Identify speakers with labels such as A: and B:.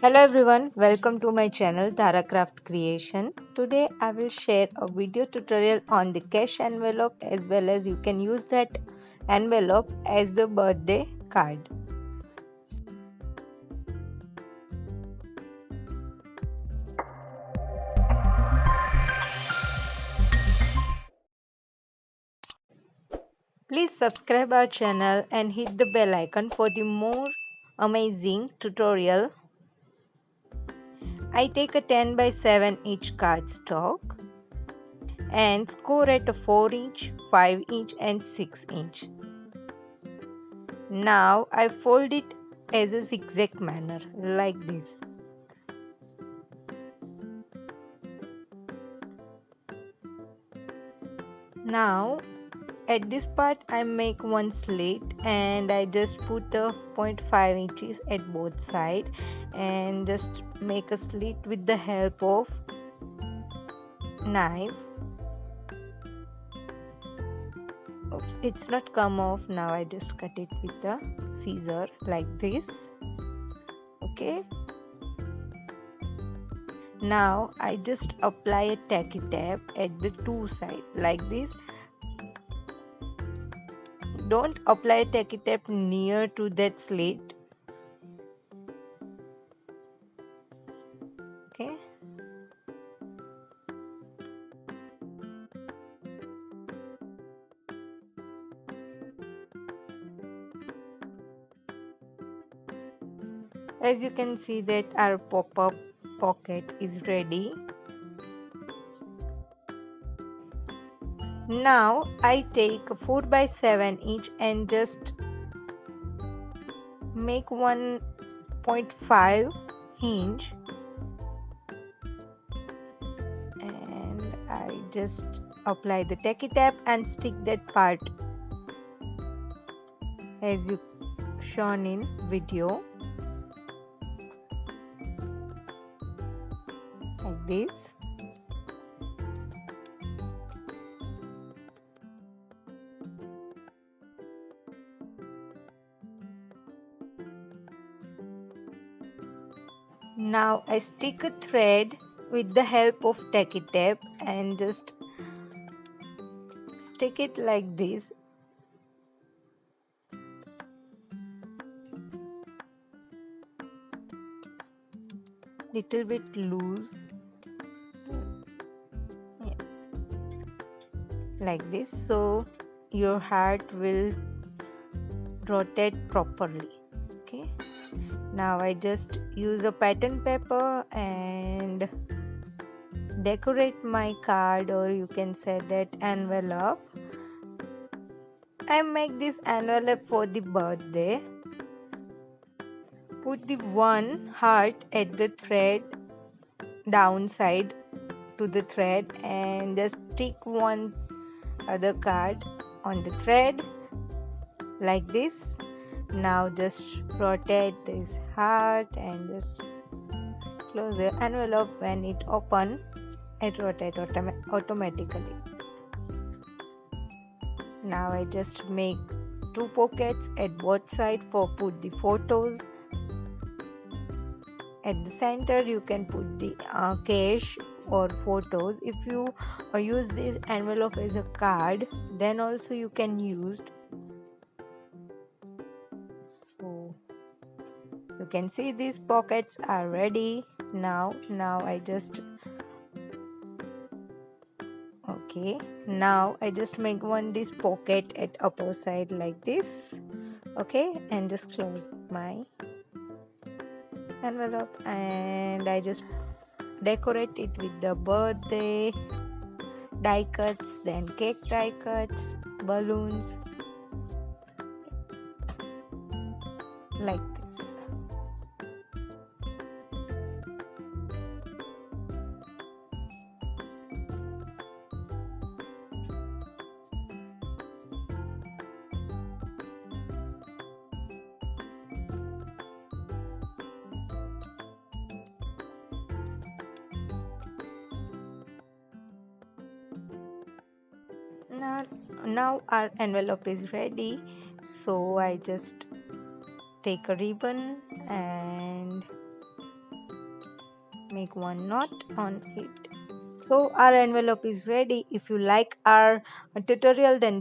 A: Hello everyone, welcome to my channel Dhara Craft Creation. Today I will share a video tutorial on the cash envelope, as well as you can use that envelope as the birthday card. Please subscribe our channel and hit the bell icon for the more amazing tutorial. I take a 10 by 7 inch cardstock and score at a 4 inch, 5 inch and 6 inch. Now I fold it as a zigzag manner like this. Now at this part I make one slit and I just put a 0.5 inches at both sides and just make a slit with the help of knife. Oops, it's not come off. Now I just cut it with the scissor like this. Okay, now I just apply a tacky tape at the two sides like this. Don't apply tacky tape near to that slit. Okay, as you can see that our pop-up pocket is ready. Now I take a 4 by 7 inch and just make 1.5 hinge, and I just apply the tacky tape and stick that part as you shown in video like this. Now I stick a thread with the help of tacky tape and just stick it like this. Little bit loose. Yeah. Like this, so your heart will rotate properly. Okay, now I just use a pattern paper and decorate my card, or you can say that envelope. I make this envelope for the birthday. Put the one heart at the thread downside to the thread and just stick one other card on the thread like this. Now just rotate this heart and just close the envelope. When it open, it rotate automatically. Now I just make two pockets at both sides for put the photos. At the center you can put the cash or photos. If you use this envelope as a card, then also you can use. So you can see these pockets are ready. Now I just now I just make one this pocket at upper side like this. Okay, and just close my envelope, and I just decorate it with the birthday die cuts, then cake die cuts, balloons like this. Now our envelope is ready, so I just take a ribbon and make one knot on it. So our envelope is ready. If you like our tutorial, then